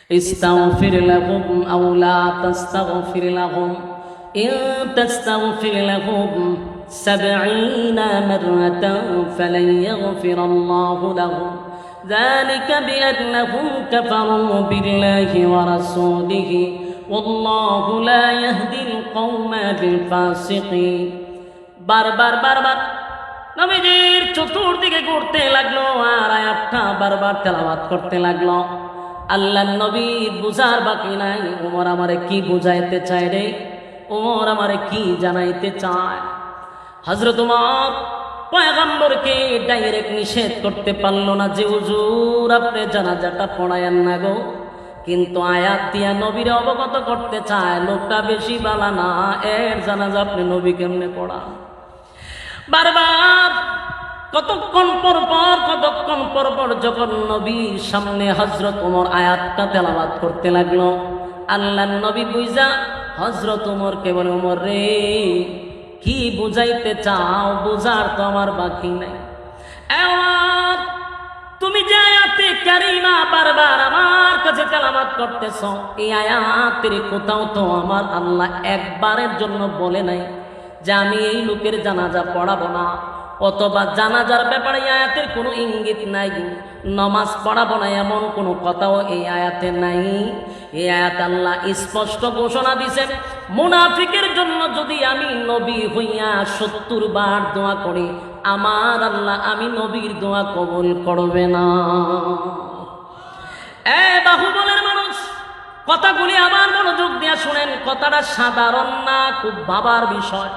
ইস্তাগফির লাহুম আও লা তাস্তাগফির লাহুম ইন তাস্তাগফির লাহুম 70 মাররাতান ফালান ইয়াগফিরাল্লাহু লাহুম ذلك بأنهم كفروا بالله ورسوله والله لا يهدي القوم الفاسقين বারবার বারবার নবীজির চতুর্দিকে ঘুরতে লাগলো আর আয়াতটা বারবার তেলাওয়াত করতে লাগলো। আল্লাহর নবী বুঝার বাকি নাই, ওমর আমারে কি বুঝাইতে চায় রে, ওমর আমারে কি জানাইতে চায়। হযরত ওমর পয়গম্বরকে ডাইরেক্ট নিষেধ করতে পারলো না যে হুজুর আপনি জানাজাটা পড়ায়েন না গো, কিন্তু আয়াত দিয়া নবীরে অবগত করতে চায় লোকটা বেশি বালা না, এর জানাজা আপনি নবী কেমনে পড়ান। বারবার কতক্ষণ পর যখন নবীর সামনে হযরত ওমর আয়াতটা তেলাওয়াত করতে লাগলো, আল্লাহর নবী বুঝা হযরত ওমরকে বলে, ওমর রে কি বুঝাইতে চাও, বুঝার তো আমার বাকি নাই। এবার তুমি যে আয়াতে কারিমা বারবার আমার কাছে তেলাওয়াত করতেছ, এই আয়াতের কোথাও তো আমার আল্লাহ একবারের জন্য বলে নাই যে আমি এই লোকের জানাজা পড়াবো না, অথবা জানাজার ব্যাপারে আয়াতের কোনো ইঙ্গিত নাই, নামাজ পড়াবো না এমন কোনো কথাও এই আয়াতে নাই। এই আয়াত আল্লাহ স্পষ্ট ঘোষণা দিছে, মুনাফিকের জন্য যদি আমি নবী হইয়া 70 বার দোয়া করি, আমার আল্লাহ আমি নবীর দোয়া কবুল করবে না। বাহুবলের মানুষ, কথাগুলি আবার মনোযোগ দিয়া শুনেন, কথাটা সাধারণ না, খুব ভাবার বিষয়।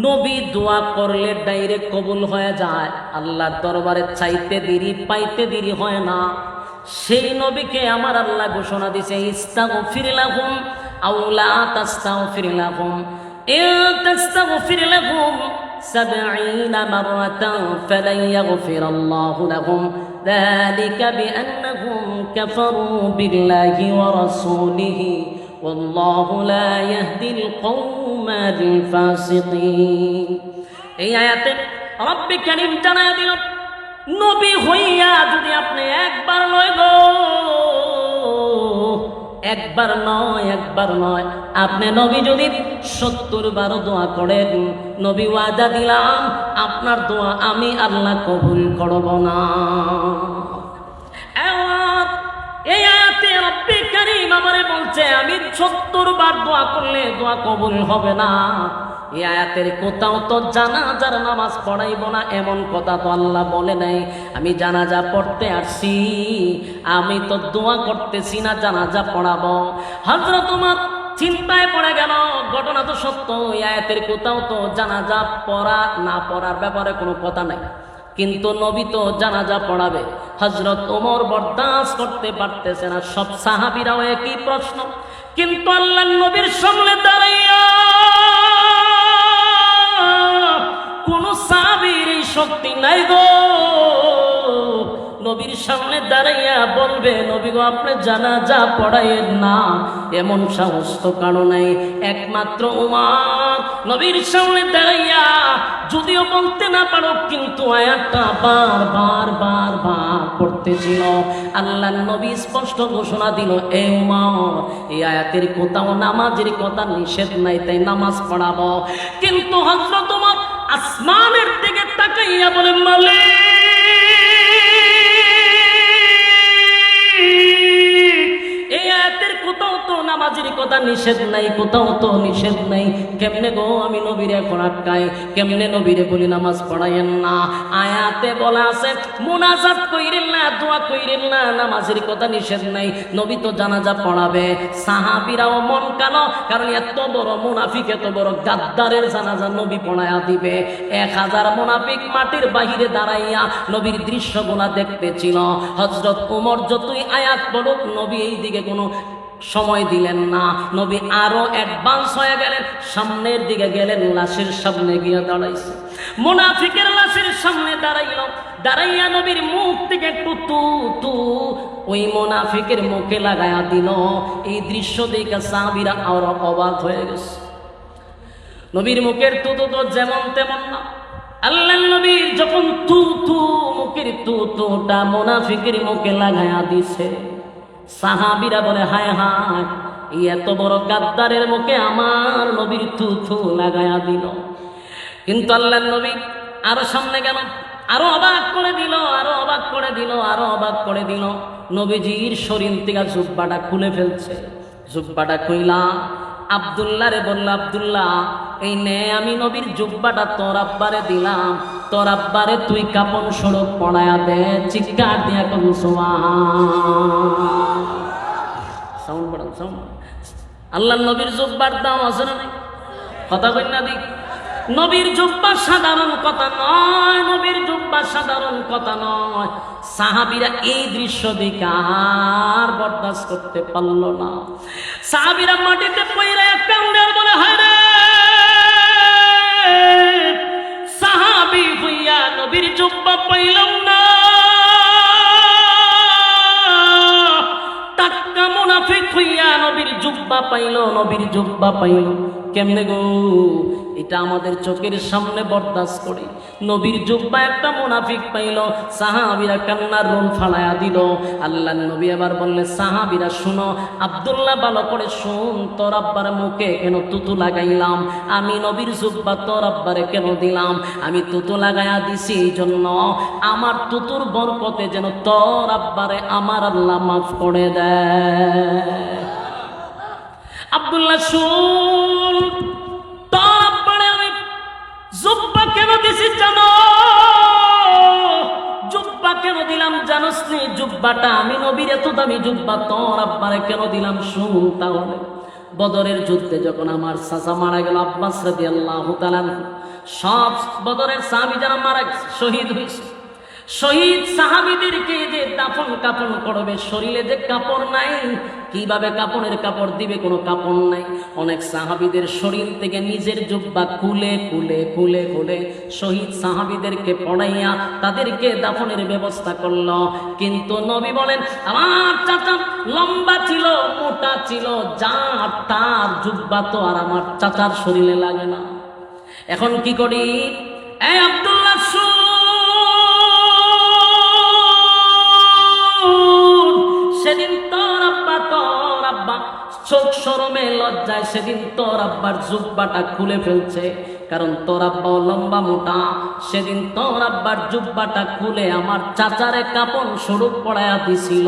নবী দোয়া করলে ডাইরেক্ট কবুল হয়ে যায়, আল্লাহর দরবারে চাইতে দেরি পাইতে দেরি হয় না। সেই নবীকে আমার আল্লাহ ঘোষণা দিছে, ইস্তাগফির লাহুম আও লা তাস্তাগফির লাহুম ইন তাস্তাগফির লাহুম 70 মাররাতান ফালান ইয়াগফিরাল্লাহু লাহুম যালিকা বিআন্নাহুম কাফারু বিল্লাহি ওয়া রাসূলিহি ওয়াল্লাহু লা ইয়াহদিল কওমাল ফাসিকিন। এই আয়াতে রব্বে কারীম জানায় দিল, নবী হইয়া যদি আপনি একবার নয় আপনি নবী যদি 70 বার দোয়া করেন, নবী ওয়াদা দিলাম আপনার দোয়া আমি আল্লাহ কবুল করব না। এই আয়াতে রব্বে কারীম আমারে বলছে আমি 70 বার দোয়া করলে দোয়া কবুল হবে না। এই আয়াতের কোথাও তো জানাজার নামাজ পড়াইব না এমন কথা তো আল্লাহ বলে নাই। আমি জানাজা পড়তে আসছি, আমি তো দোয়া করতেছি না জানাজা পড়াবো। হযরত ওমর চিন্তায় পড়ে গেল, ঘটনা তো সত্য, এই আয়াতের কোথাও তো জানাজা পড়া না পড়ার ব্যাপারে কোনো কথা নাই, কিন্তু নবী তো জানাজা পড়াবে। হযরত ওমর বরদাস্ত করতে পারতেছে না, সব সাহাবীরাও একই প্রশ্ন, কিন্তু আল্লাহর নবীর সামনে দাঁড়াইয়া কোন সাহাবীর এই শক্তি নাই গো, নবীর সামনে দাঁড়াইয়া বলবে নবী গো আপনি জানাজা পড়াইয়েন না, এমন সাহস তো কারো নাই। একমাত্র ওমর নবীর সামনে দাঁড়াইয়া যদিও বলতে না পারো, কিন্তু আয়াতটা বারবার পড়তেছিল। আল্লাহর নবী স্পষ্ট ঘোষণা দিল, এ ওমর এই আয়াতের কোথাও নামাজের কথা নিষেধ নাই, তাই নামাজ পড়াবো। কিন্তু হযরত ওমর আসমানের দিকে তাকাইয়া বলে, মালিক এই আয়াতের কোথাও তো নামাজের কথা নিষেধ নাই, কোথাও তো নিষেধ নাই, কেমনে গো আমি নবীরে এখন আটকাই, কেমনে নবীরে বলি নামাজ পড়াইয়েন না। আয়াতে বলা আছে মুনাজাত কইরেন না, দোয়া কইরেন না, নামাজের কথা নিষেধ নাই, নবী তো জানাজা পড়াবে। সাহাবীরাও মন কালো, কারণ এত বড় মুনাফিক, এত বড় গাদ্দারের জানাজা নবী পড়ায়া দিবে। 1000 মুনাফিক মাটির বাহিরে দাঁড়াইয়া নবীর দৃশ্যগুলা দেখতেছিল। হযরত ওমর যতই আয়াত পড়ুক নবী এই দিকে কোনো সময় দিলেন না, নবী আরো অ্যাডভান্স হয়ে গেলেন, সামনের দিকে গেলেন, লাশের সামনে গিয়ে দাঁড়াইছে। মুনাফিকের লাশের সামনে দাঁড়াইয়া নবীর মুখ থেকে একটু তু ওই মুনাফিকের মুখে লাগায়া দিল। এই দৃশ্য দেখে সাহাবীরা আরো অবাক হয়ে গেছে। নবীর মুখের তু তো যেমন তেমন না, আল্লাহর নবী যখন মুখের তুটা মুনাফিকের মুখে লাগায়া দিছে, সাহাবীরা বলে হায় হায়, এত বড় গাদ্দারের মুখে আমার নবীর থুথু লাগায়া দিল। কিন্তু আল্লাহর নবী আরো সামনে গেল, আরো অবাক করে দিল, আরো অবাক করে দিল, আরো অবাক করে দিল। নবীজির শরীর থেকে জুব্বাটা খুলে ফেলছে। জুব্বাটা খুইলা আব্দুল্লাহ রে বলল, আব্দুল্লাহ এই নে আমি নবীর জুব্বাটা তোর আব্বারে দিলাম, তোর আব্বারে তুই কাপড় সড়ক পড়ায়া দে। চিৎকার দিয়া কোন সাউন্ড বাড়ান, সাউন্ড। আল্লাহ নবীর জুব্বার দাম আছে না নাই? কথা কই না দিক। নবীর জুব্বা সাধারণ কথা নয়, নবীর জুব্বা সাধারণ কথা নয়। সাহাবীরা এই দৃশ্য দেখে আর বরদাস্ত করতে পারল না। সাহাবীরা মাটিতে পইরা কান্দে বলে হায় রে, সাহাবী হইয়া নবীর জুব্বা পাইলাম না, টাটকা মুনাফিক হইয়া নবীর জুব্বা পাইল, নবীর জুব্বা পাইল। কেমনে গো? এটা আমাদের চোখের সামনে বরদাস্ত করি। নবীর জুব্বা একটা মুনাফিক পাইল, সাহাবীরা কান্নার রোল ফালায়া দিল। আল্লাহর নবী আবার বললে, সাহাবীরা শুনো, আব্দুল্লাহ ভালো করে শুন, তোর আব্বার মুখে কেন তুতু লাগাইলাম? আমি নবীর জুব্বা তোর আব্বারে কেন দিলাম? আমি তুতু লাগাইয়া দিছি এই জন্য আমার তুতুর বরকতে যেন তোর আব্বারে আমার আল্লাহ মাফ করে দেয়। আব্দুল্লাহ শুন, তোর আব্বারে আমি জুব্বা কেন দিছি জানো? জুব্বা কেন দিলাম জানোস নি? জুব্বাটা আমি নবীর এত দামি জুব্বা তোর আব্বারে কেন দিলাম শুন তাহলে। বদরের যুদ্ধে যখন আমার চাচা মারা গেল আব্বাস রাদিয়াল্লাহু তাআলা, সব বদরের সাহাবী যারা মারা শহীদ হয়েছে, শহীদ সাহাবীদেরকে যে দাফন কাফন করবে, শরীরে যে কাপড় নাই, কিভাবে কাপড়ের কাপড় দিবে? কোনো কাপড় নাই। অনেক সাহাবীদের শরীর থেকে নিজের জুব্বা খুলে খুলে খুলে খুলে শহীদ সাহাবীদেরকে পড়াইয়া তাদেরকে দাফনের ব্যবস্থা করল। কিন্তু নবী বলেন, আমার চাচা লম্বা ছিল, মোটা ছিল, যার তার জুব্বা তো আর আমার চাচার শরীরে লাগে না। এখন কি করি? এই আব্দুল্লাহ সেদিন তোর আব্বা চোখ শরমে লজ্জায় সেদিন তোর আব্বার জুব্বাটা খুলে ফেলছে, কারণ তোর আব্বা লম্বা মোটা। সেদিন তোর আব্বার জুব্বাটা খুলে আমার চাচারে কাপড় স্বরূপ পড়ায়া দিছিল।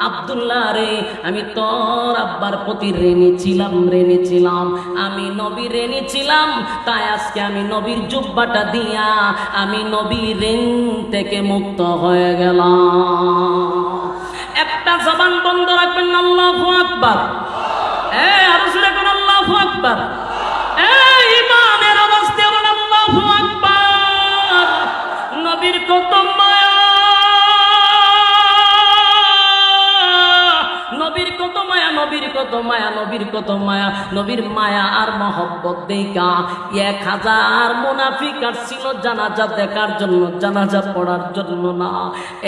আব্দুল্লাহ রে, আমি তোর আব্বার প্রতি ঋণী ছিলাম, আমি নবী ঋণী ছিলাম, তাই আজকে আমি নবীর জুব্বাটা দিয়া আমি নবীর ঋণ থেকে মুক্ত হয়ে গেলাম। একটা জবান বন্ধ রাখবেন, আল্লাহু আকবার। আরো জোরে কোন আল্লাহু আকবার। ইমানের আওয়াজ দিয়ে বলেন আল্লাহু আকবার। নবীর কত মায়া, নবীর কত মায়া, নবীর কত মায়া, নবীর কত মায়া। নবীর মায়া আর মহব্বত দেখা 1000 মুনাফিক আসছিল জানাজা দেখার জন্য, জানাজা পড়ার জন্য না।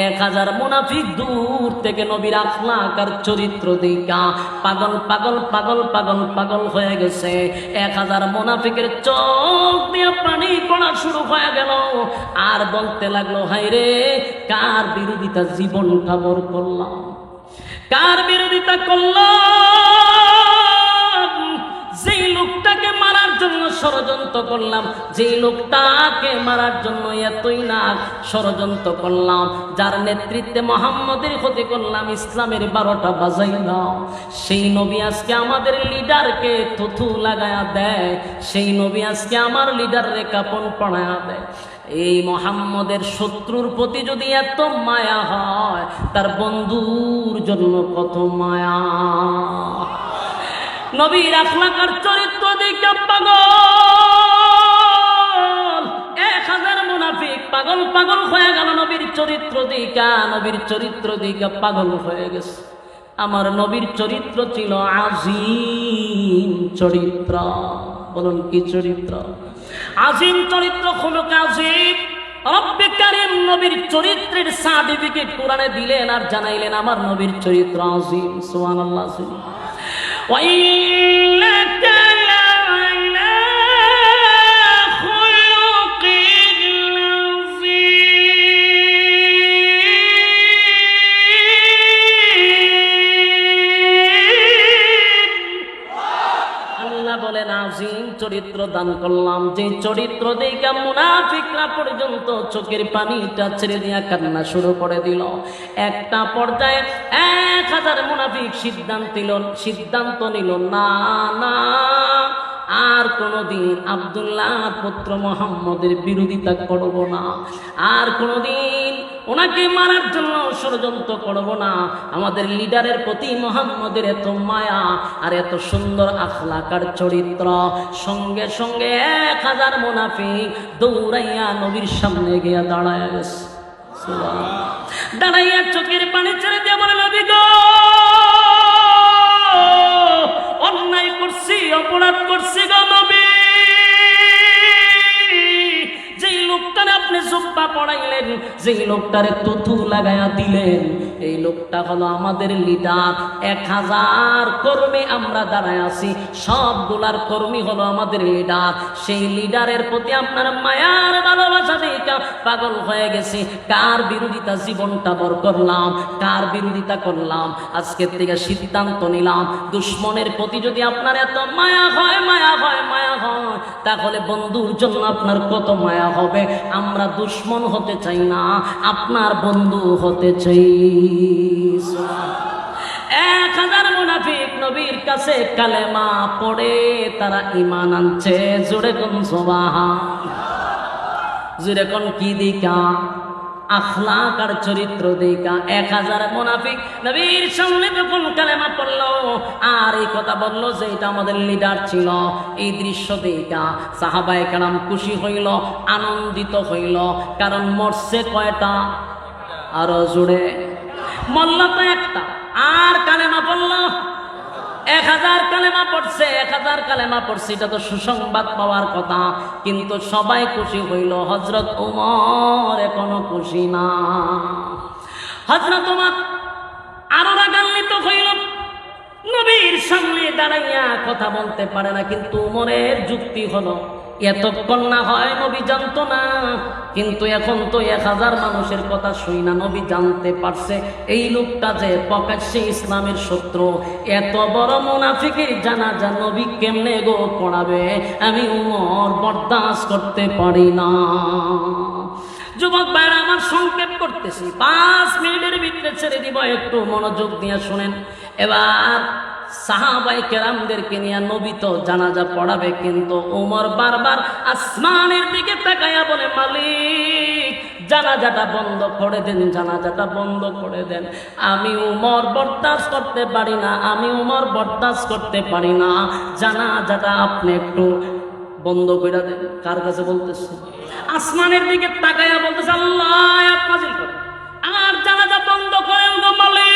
1000 মুনাফিক দূর থেকে নবীর আখলাক আর চরিত্র দেখা পাগল পাগল পাগল পাগল পাগল হয়ে গেছে। 1000 মুনাফিকের চোখ দিয়ে পানি পড়া শুরু হয়ে গেল, আর বলতে লাগলো, হায় রে, কার বিরোধিতা জীবনটা বর করলাম, কার বিরোধিতা করলাম? যেই লোকটাকে মারার জন্য ষড়যন্ত্র করলাম, যেই লোকটাকে মারার জন্য এতই না ষড়যন্ত্র করলাম, যার নেতৃত্বে মুহাম্মদের ক্ষতি করলাম, ইসলামের 12টা বাজাইলাম, সেই নবী আজকে আমাদের লিডারকে থুথু লাগায়া দেয়, সেই নবী আজকে আমার লিডাররে কাপড় পড়ায়া দেয়। এই মুহাম্মদের শত্রুর প্রতি যদি এত মায়া হয়, তার বন্ধুর জন্য কত মায়া। নবীর আখলাক আর চরিত্র দেখে পাগল 1000 মুনাফিক পাগল পাগল হয়ে গেল। নবীর চরিত্র দেখে, নবীর চরিত্র দেখে পাগল হয়ে গেছে। আমার নবীর চরিত্র ছিল আজিম চরিত্র। বলুন কি চরিত্র? আজিম চরিত্র, খুলুক আজিম। রব্বে কারীম নবীর চরিত্রের সার্টিফিকেট কোরআনে দিলেন আর জানাইলেন, আমার নবীর চরিত্র আজিম। সুবহানাল্লাহ। ওয়াইন্নাকা লা'আলা খুলুকিন আযীম। চরিত্র দান করলাম, যে চরিত্র দেখে মুনাফিকরা পর্যন্ত চোখের পানিটা ছেড়ে দিয়া কান্না শুরু করে দিল। একটা পর্যায়ে 1000 মুনাফিক সিদ্ধান্ত নিল, না না, আর কোনদিন আব্দুল্লাহ পুত্র মুহাম্মদের বিরোধিতা করব না, আর কোনদিন ওনাকে মারার জন্য ষড়যন্ত্র করব না। আমাদের লিডারের প্রতি মুহাম্মদের এত মায়া আর এত সুন্দর আখলাক আর চরিত্র। সঙ্গে সঙ্গে 1000 মুনাফিক দৌড়াইয়া নবীর সামনে গিয়া দাঁড়ায় গেছে। দাঁড়াইয়া চোখের পানি ছেড়ে দিয়ে বলে, নবী গো, অন্যায় করছি, অপরাধ করছি গো নবী। যেই লোকটারে আপনি জুব্বা পড়াইলেন, যেই লোকটারে তুতু লাগাইয়া দিলেন, এই লোকটা হলো আমাদের লিডার। 1000 কর্মী আমরা দাঁড়ায় আছি, সবগুলার কর্মী হলো আমাদের লিডার। সেই লিডারের প্রতি আপনার মায়ার ভালোবাসা দেখা পাগল হয়ে গেছি। কার বিরোধিতা জীবনটা বর করলাম, কার বিরোধিতা করলাম। আজকের থেকে সিদ্ধান্ত নিলাম, দুশ্মনের প্রতি যদি আপনার এত মায়া হয়, তাহলে বন্ধুর জন্য আপনার কত মায়া হবে। আমরা দুশ্মন হতে চাই না, আপনার বন্ধু হতে চাই। 1000 মুনাফিক নবীর কাছে কালেমা পড়ে তারা ঈমান আনছে। জোরে কোন সুবহানাল্লাহ, জোরে কোন কি দিকা? আখলাক আর চরিত্র দেখা 1000 মুনাফিক নবীর সামনে যখন কালেমা পড়লো আর এই কথা বললো যে এটা আমাদের লিডার ছিল, এই দৃশ্য দেখা সাহাবায়ে কেরাম খুশি হইল, আনন্দিত হইল। কারণ মরছে কয়টা? আরো জোরে, মরল তো একটা, আর কালেমা পড়লো 1000 কালেমা পড়ছে। 1000 কালেমা পড়ছে, এটা তো সুসংবাদ পাওয়ার কথা। কিন্তু সবাই খুশি হইল, হযরত ওমর এখনো খুশি না। হযরত ওমর আরো রাগান্বিত হইল, নবীর সামনে দাঁড়াইয়া কথা বলতে পারে না। কিন্তু ওমরের যুক্তি হলো, এতক্ষণ না হয় নবী জানতো না, কিন্তু এখন তো 1000 মানুষের কথা শুই না নবী জানতে পারছে এই লোকটা যে প্রকাশ্যে ইসলামের শত্রু। এত বড় মুনাফিকের জানাজা নবী কেমনে গো পড়াবে? আমি ওমর বরদাস্ত করতে পারি না। যুবক ভাইরা আমার, সংক্ষেপ করতেছি, 5 মিনিটের ভিতরে ছেড়ে দিব, একটু মনোযোগ দিয়ে শুনেন। এবার সাহাবায়ে কেরামদেরকে নিয়ে নবী তো জানাজা পড়াবে, কিন্তু ওমর বারবার আসমানের দিকে তাকায়া বলে, মালিক জানাজাটা বন্ধ করে দেন, জানাজাটা বন্ধ করে দেন। আমি ওমর বরদাস্ত করতে পারি না, আমি ওমর বরদাস্ত করতে পারি না, জানাজাটা আপনি একটু বন্ধ করে দেন। কার কাছে বলতেছে? আসমানের দিকে তাকায়া বলতেছে, আল্লাহ আয়াত নাযিল করে আমার জানাজা বন্ধ করেন গো মালিক।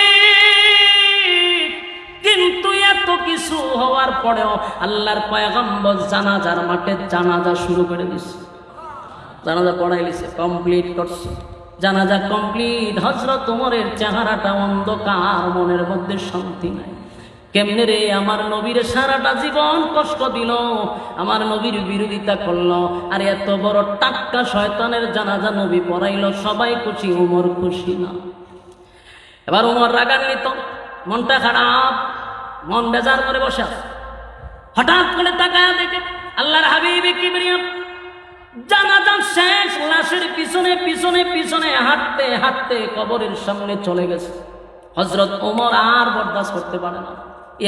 কিন্তু এত কিছু হওয়ার পরেও আল্লাহর পয়গম্বর জানাজার মাঠে জানাজা শুরু করে দিছে, জানাজা পড়াই লিছে, কমপ্লিট করছে। জানাজা কমপ্লিট। হযরত ওমরের চেহারাটা অন্ধকার, মনের মধ্যে শান্তি নাই। কেমনে রে, আমার নবীর সারাটা জীবন কষ্ট দিল, আমার নবীর বিরোধিতা করলো, আর এত বড় টাটকা শয়তানের জানাজা নবী পড়াইলো, সবাই খুশি, ওমর খুশি না। এবার ওমর রাগান্বিত, মনটা খারাপ, মন বেজার করে বসে আছে। হঠাৎ করে তাকায়া দেখে আল্লাহর হাবিব কিবরিয়া জানাজা শেষ, লাশের পিছনে পিছনে পিছনে হাঁটতে হাঁটতে কবরের সামনে চলে গেছে। হযরত ওমর আর বরদাস্ত করতে পারে না।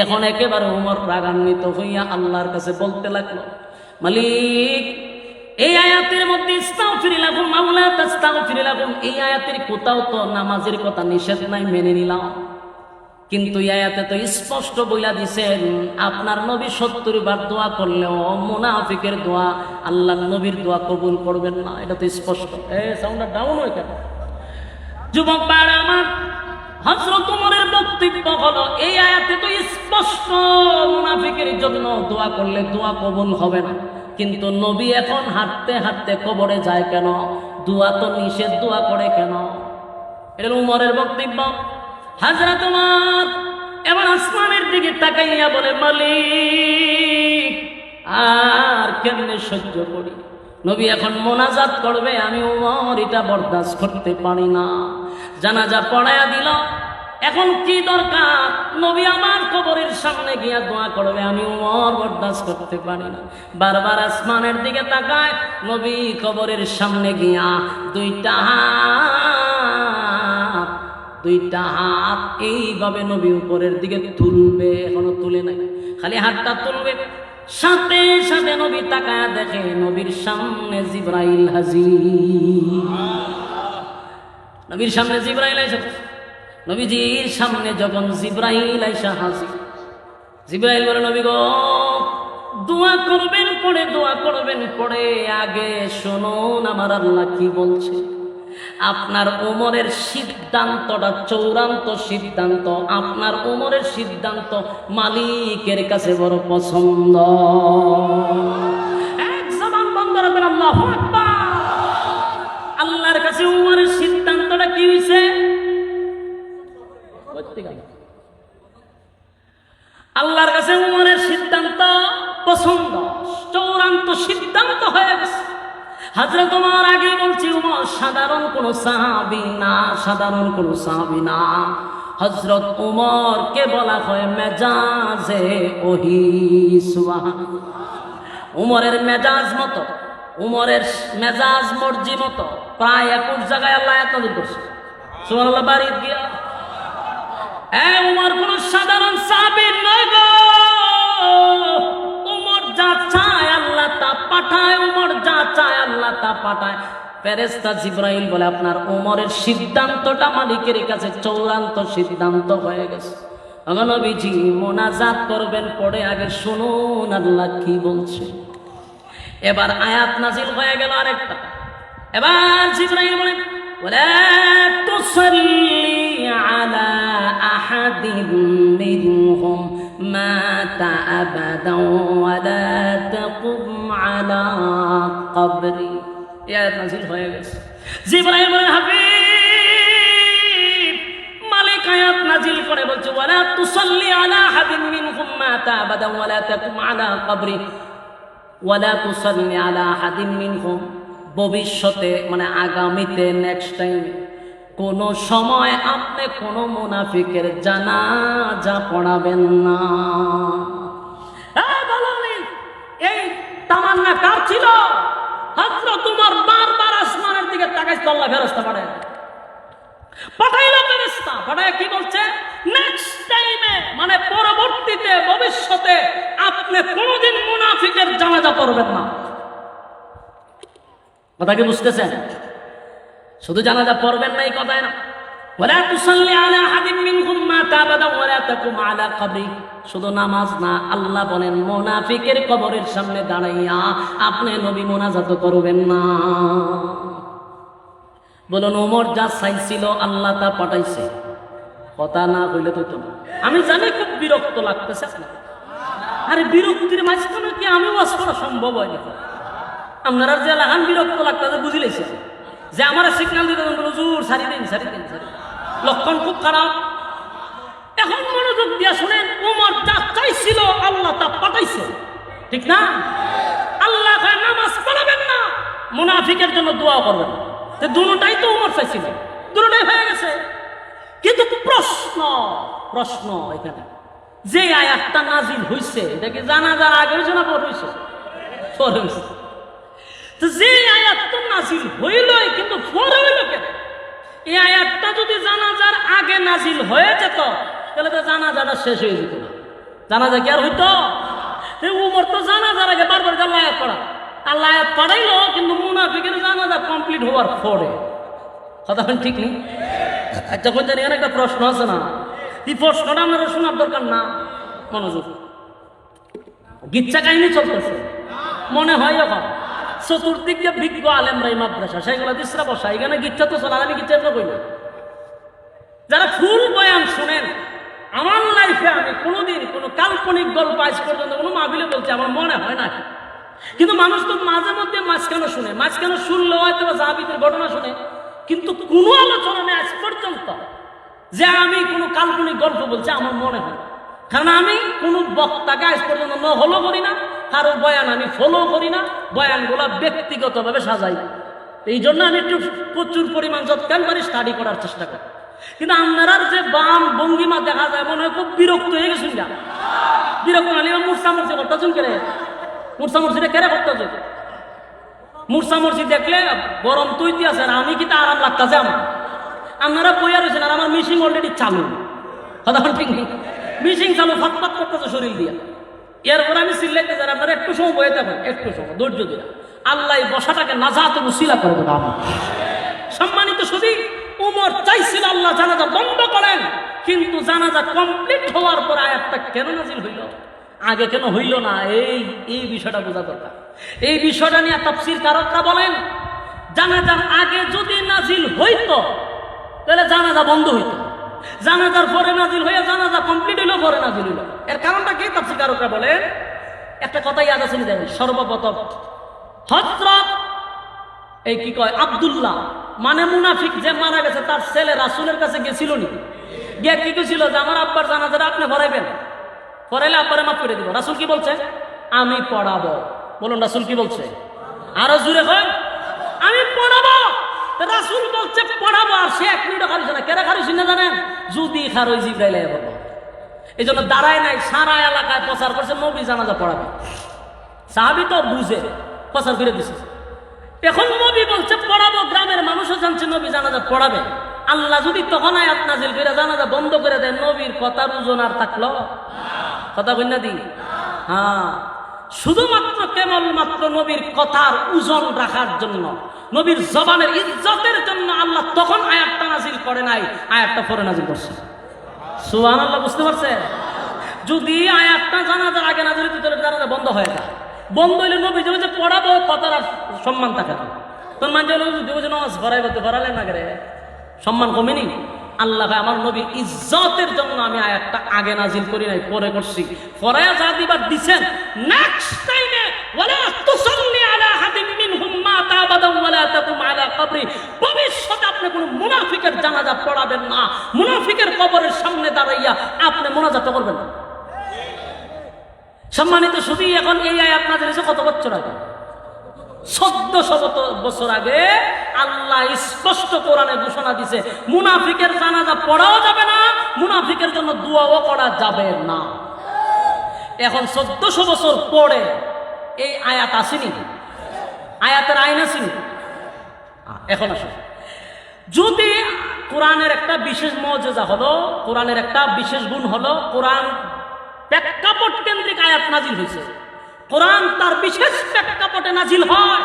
এখন একেবারে ওমর রাগান্বিত হইয়া আল্লাহর কাছে বলতে লাগলো, মালিক এই আয়াতের মধ্যে ইস্তাগফির লাকুম আও লা তাস্তাগফির লাকুম, এই আয়াতের কোথাও তো নামাজের কথা নিষেধ নাই, মেনে নিলাম। কিন্তু এই আয়াতে তো স্পষ্ট বইলা দিছেন আপনার নবী 70 বার দোয়া করলেও মুনাফিকের দোয়া আল্লাহর নবীর দোয়া কবুল করবেন না, এটা তো স্পষ্ট। সাউন্ডটা ডাউন হয়ে গেল। যুবক ভাইরা আমার, হযরত ওমরের বক্তব্য হলো এই আয়াতে তো স্পষ্ট মুনাফিকের জন্য দোয়া করলে দোয়া কবুল হবে না। কিন্তু নবী এখন হাঁটতে হাঁটতে কবরে যায় কেন? দোয়া তো নিষেধ, দোয়া করে কেন? এটা ওমরের বক্তব্য। হযরত ওমর এবার আসমানের দিকে তাকাইয়া বলে, মালিক আর কেমনে সহ্য করি? নবী এখন মোনাজাত করবে, আমি ওমর এটা বরদাস্ত করতে পারি না। জানাজা পড়ায়া দিল, এখন কি দরকার? নবী আমার কবরের সামনে গিয়া দোয়া করবে, আমি উমর বরদাস্ত করতে পারি না। বারবার আসমানের দিকে তাকায়, নবী কবরের সামনে গিয়া দুইটা হাত এইভাবে নবী উপরের দিকে তুলবে, এখনো তুলে নাই, খালি হাতটা তুলবে। সাথে সাথে নবী তাকায় দেখে নবীর সামনে জিবরাইল হাজির। নবীর সামনে জিবরাইল এসেছে। নবীজির সামনে যখন জিবরাইল আইসা হাজির, জিবরাইল বলে, নবী গো, দোয়া করবেন পরে আগে শুনুন আমার আল্লাহ কি বলছে। আপনার উমরের সিদ্ধান্তটা চূড়ান্ত সিদ্ধান্ত, আপনার উমরের সিদ্ধান্ত মালিকের কাছে বড় পছন্দ। এক জবান বন্ধ রাখবেন, আল্লাহু আকবার। আল্লাহর কাছে উমরের সিদ্ধান্তটা কি হয়েছে? আল্লাহর কাছে উমরের সিদ্ধান্ত পছন্দ, চূড়ান্ত সিদ্ধান্ত হয়ে গেছে। হযরত ওমর আগে বলছি, ওমর সাধারণ কোন সাহাবী না, হযরত ওমরকে বলা হয় মেজাজে ওহী। সুবহানাল্লাহ। উমরের মেজাজ মতো, উমরের মেজাজ মর্জি মতো প্রায় 21 জায়গায় আল্লাহ আয়াত নাযিল করছে। সুবহানাল্লাহ। বাড়িতে গিয়া উমর কোন সাধারণ সাহাবী নয় গো। উমর যা চায় আল্লাহ তা পাঠায়, উমর যা চায় আল্লাহ তা পাঠায়। ফেরেশতা জিবরাইল বলে, আপনার উমরের সিদ্ধান্তটা মালিকের কাছে চূড়ান্ত সিদ্ধান্ত হয়ে গেছে। নবীজি মোনাজাত করবেন, পরে আগে শুনুন আল্লাহ কি বলছে। এবার আয়াত নাজিল হয়ে গেল আরেকটা। এবার জিবরাইল বলে, ওয়ালা তুসাল্লি আলা আহাদিন মিনহুম মাতা আবাদান ওয়ালা তাকুম আলা কবরি। এই আয়াত নাজিল হয়ে গেছে। জিবরাইল বলে, হাবিব, মালিক আয়াত নাজিল করে বলছে, ওয়ালা তুসাল্লি আলা আহাদিন মিনহুম মাতা আবাদান ওয়ালা তাকুম আলা কবরি। ওয়ালা তুসাল্লি আলা আহাদিন মিনহুম, ভবিষ্যতে মানে আগামীতে, নেক্সট টাইমে কোন সময় আপনি কোন মুনাফিকের জানাজা পড়াবেন না। এই তামান্না কার ছিল? হযরত ওমর বারবার আসমানের দিকে তাকাইছে, আল্লাহ ফেরেশতা পাঠাইলো। ফেরেশতা পাঠায় কি বলছে? নেক্সট টাইমে মানে পরবর্তীতে, ভবিষ্যতে আপনি কোনদিন মুনাফিকের জানাজা পড়বেন না। কথা কি বুঝতেছেন? শুধু জানাজা পড়বেন না এই কথাই না। ওয়ালা তুসাল্লি আলা আহাদিন মিনহুম মাতা আবাদা ওয়ালা তাকুম আলা কবরি। শুধু নামাজ না, আল্লাহ বলেন মুনাফিকের কবরের সামনে দাঁড়াইয়া আপনি নবী মুনাজাত করবেন না। বলুন, ওমর যা চাইছিল আল্লাহ তা পাঠাইছে। কথা না হইলে তো না। আমি জানি খুব বিরক্ত লাগতেছে আপনার। আরে বিরক্তির মাঝখানে কি আমি ওয়াজ করা সম্ভব হয় না? আপনারা যে লাগান বিরক্ত লাগতেছে বুঝিলেছে যে আমার সিগন্যাল দিতে হুজুর সারি দিন। লক্ষণ খুব খারাপ। এখন মনোযোগ দিয়া শুনেন, ওমর যা চাইছিল আল্লাহ তা পাঠাইছে, ঠিক না? আল্লাহ নামাজ পড়াবেন না, মুনাফিকের জন্য দোয়া করবেন। দুটোটাই তো ওমর চাইছিল, দুটোটাই হয়ে গেছে। কিন্তু প্রশ্ন এখানে, যে আয়াতটা নাজিল হইছে এটা কি জানাজার আগে হইছে না পরে হইছে? পরে হইছে। তো যে আয়াতটা নাজিল হইলই, কিন্তু পরে হইল কেন? এই আয়াতটা যদি জানাজার আগে নাজিল হয়ে যেত তাহলে তো জানাজাটা শেষ হয়ে যেত না। জানাজা কি আর হইতো? উমর তো জানাজার আগে বারবার আল্লাহ আয়াত পড়া, আল্লাহ আয়াত পড়াইলো, কিন্তু মুনাফিকের জানাজা কমপ্লিট হওয়ার পরে। কথা ঠিক নেই? আচ্ছা, কোন জানি একটা প্রশ্ন আছে না, এই প্রশ্নটা আপনারা শোনার দরকার না। মনোযোগ। গিচ্ছা কাহিনী চলতেছে, মনে হয় যখন চতুর্দিক দিয়ে বিজ্ঞ আলেমরাই মাদ্রাসা, সেগুলো দিসরা বসা, এখানে গিচ্ছা তো চলা। আমি গিচ্ছা কই না। যারা ফুল বয়ান শুনেন, আমার লাইফে আমি কোনোদিন কোনো কাল্পনিক গল্প আজ পর্যন্ত কোনো মাহফিলে বলছি আমার মনে হয় না। কিন্তু মানুষ তো মাঝে মধ্যে মাঝখানে শুনে, মাঝখানে শুনলেও হয়তো সাহাবীদের ঘটনা শুনে, কিন্তু কোনো আলোচনা নেই আজ পর্যন্ত যে আমি কোনো কাল্পনিক গল্প বলছি আমার মনে হয়। কারণ আমি কোনো বক্তাকে আজ পর্যন্ত ফলো করি না, কারো বয়ান আমি ফলো করি না, বয়ানগুলো ব্যক্তিগতভাবে সাজাই। এই জন্য আমি একটু প্রচুর পরিমাণ যৎকাল পারি স্টাডি করার চেষ্টা করি। কিন্তু আপনার যে বাম ভঙ্গিমা দেখা যায় মনে হয় খুব বিরক্ত হয়ে গেছেন না, বিরক্ত হলে মূর্ছা মূর্ছি করতেছেন কেড়ে, মূর্ছা মূর্ছিটা কেড়ে করতেছে, মূর্ছা মূর্ছি দেখলে গরম তৈরি আছে আর আমি কিন্তু আরাম লাগতেছে আমার। আপনারা বইয়া রয়েছেন আর আমার মিশিং অলরেডি চালু, কথা ঠিক নেই, মিশিং চালু ফটফট করতেছে শরীর দিয়া। এরপর আমি চিল্লাইতে যাই, আপনারা একটু সময় বয়ে থাকেন, একটু সময় ধৈর্য দিয়ে, আল্লাহ বসাটাকে নাজাত উসিলা করে দেবে আমার। সম্মানিত সুধী, উমর চাইছিল আল্লাহ জানাজা বন্ধ করেন, কিন্তু জানাজা কমপ্লিট হওয়ার পর আয়াতটা কেন নাজিল হইল, আগে কেন হইল না, এই বিষয়টা বোঝা দরকার। এই বিষয়টা নিয়ে তাফসীর কারকরা বলেন, জানাজার আগে যদি নাজিল হইতো তাহলে জানাজা বন্ধ হইতো, জানাজার পরে নাজিল হইয়া জানাজা কমপ্লিট হইল, পরে নাজিল হইল। এর কারণটা কি তাফসীর কারকরা বলেন, একটা কথা ইয়াদ আছে নিতে, সর্বপ্রথম হযরত এই কি কয় আব্দুল্লাহ মানে মুনাফিক যে মারা গেছে, তার ছেলে রাসূলের কাছে গেছিল নি, গিয়ে কি কইছিল যে আমার আব্বার জানাজাটা আপনি পড়াইবেন, পড়াইলে আব্বারে মাফ করে দিব। রাসূল কি বলছে? আমি পড়াবো। বলুন রাসূল কি বলছে? আরো জোরে কয়, আমি পড়াবো। রাসূল বলছে পড়াবো, আর সে এক মিনিটও খারিছে না। কেন খারিছে না জানেন? যদি খারই জিবরাইল আইয়া বলল, এই জন্য দাঁড়ায় নাই, সারা এলাকায় প্রচার করছে নবী জানাজা পড়াবে। সাহাবী তো বুঝে প্রচার করে দিছে। এখন নবী বলছে পড়াবো, গ্রামের মানুষও জানছে নবী জানাজা পড়াবে। আল্লাহ যদি তখন আয়াত নাজিল করে জানাজা বন্ধ করে দেয়, নবীর কথার ওজন আর থাকলো? কথা কই না দি? হ্যাঁ, শুধুমাত্র কেবলমাত্র নবীর কথার ওজন রাখার জন্য, নবীর জবানের ইজ্জতের জন্য আল্লাহ তখন আয়াতটা নাজিল করে নাই, আয়াতটা পরে নাজিল করছে। সুবহানাল্লাহ, বুঝতে পারছেন? যদি আয়াতটা জানাজার আগে নাজিল হতো তাহলে জানাজা বন্ধ হয়ে যায়। বন্ধ হইলে নবী যে পড়াবো কথার আর সম্মান থাকে না। তোর মানে যদি নামাজ পড়াই বলতে পড়ালেন না করে সম্মান কমেনি? আল্লাহ আমার নবী ইজ্জতের জন্য আমি আয়াতটা আগে নাজিল করি নাই, পরে করছি। পড়ায়া যা দিবার দিছেন, নেক্সট টাইমে ওয়ালা তুসাল্লি আলা আহাদিন মিনহুম মাতা আবাদান ওয়ালা তাকুম আলা কবরি, ভবিষ্যতে আপনি কোন মুনাফিকের জানাজা পড়াবেন না, মুনাফিকের কবরের সামনে দাঁড়াইয়া আপনি মুনাজাত করবেন না। সম্মানিত সুধী, এখন এই আয়াত নাযিল হয়েছে কত বছর আগে? 1400 বছর আগে আল্লাহ স্পষ্ট কোরআনে ঘোষণা দিছে মুনাফিকের জানাজা পড়াও যাবে না, মুনাফিকের জন্য দোয়াও করা যাবে না। এখন 1400 বছর পরে এই আয়াত আসেনি, আয়াতের আইন আসেনি। এখন আসে, যদি কোরআনের একটা বিশেষ মর্যাদা হলো, কোরআনের একটা বিশেষ গুণ হলো, কোরআন প্রেক্ষাপট কেন্দ্রিক আয়াত নাজিল হয়েছে। কোরআন তার বিশেষ প্রেক্ষাপটে নাজিল হয়,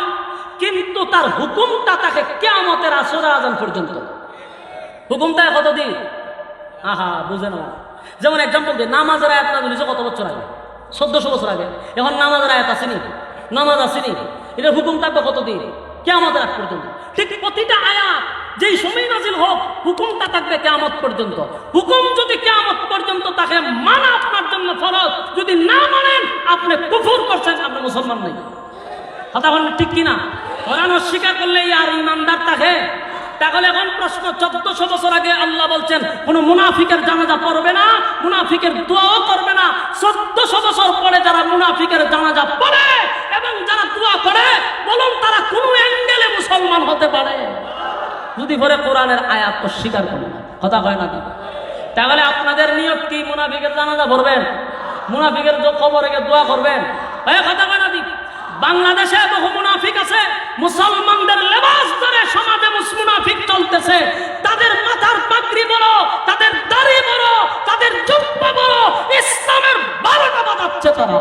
কিন্তু তার হুকুমটা তাকে কিয়ামতের আসরে আযান পর্যন্ত। হুকুমটা কতদিন? আহা, বুঝে না। যেমন এক্সাম্পল দিই, নামাজের আয়াত নাজিল হয়েছে কত বছর আগে? 1400 বছর আগে। এখন নামাজের আয়াত আসেনি, নামাজ আসেনি, এটার হুকুম থাকবে কতদিন? কিয়ামতের আগ পর্যন্ত। ঠিক প্রতিটা আয়াত যেই সময় নাজিল হোক, হুকুমটা থাকবে কিয়ামত পর্যন্ত। হুকুম যদি কিয়ামত পর্যন্ত থাকে, মানা আপনার জন্য ফরজ। যদি না মানেন, আপনি কুফর করছেন, আপনি মুসলমান নাই। কথা বলেন ঠিক কিনা? কোরআন অস্বীকার করলে আর ইমানদার থাকে? তাহলে এখন প্রশ্ন, 1400 বছর আগে আল্লাহ বলছেন কোন মুনাফিকের জানাজা পড়বে না, মুনাফিকের দোয়াও করবে না। 1400 বছর পরে যারা মুনাফিকের জানাজা পড়ে এবং যারা দোয়া করে, বলুন তারা কোন অ্যাঙ্গেলে মুসলমান হতে পারে যদি পরে কোরআনের আয়াত অস্বীকার করে? কথা হয় না? তাহলে আপনাদের নিয়ত কি? মুনাফিকের জানাজা পড়বেন, মুনাফিকের কবরে গিয়ে দোয়া করবেন? কথা হয় না? বাংলাদেশে বহু মুনাফিক আছে, মুসলমানদের লেবাস ধরে সমাজে মুনাফিক চলতেছে। তাদের মাথার পাগড়ি বড়, তাদের দাড়ি বড়, তাদের জুব্বা বড়, ইসলামের 12টা বাজাচ্ছে তারা।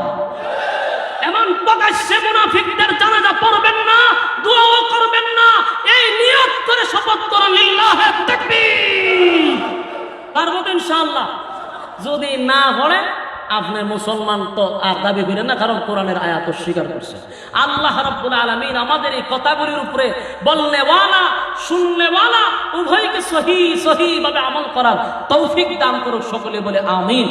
এমন প্রকাশ্যে মুনাফিকদের জানাজা পড়বেন না, দোয়াও করবেন না, এই নিয়ত করে শপথ করুন, লিল্লাহি তাকবীর। পারবো তো ইনশাআল্লাহ? যদি না পড়ে আপনি মুসলমান তো আর দাবি করেন না, কারণ কোরআনের আয়াত অস্বীকার করছে। আল্লাহ রাব্বুল আলামিন আমাদের এই কথাগুলির উপরে বলনেওয়ালা শুননেওয়ালা উভয়কে সহি ভাবে আমল করার তৌফিক দান করুক। সকলে বলে আমিন।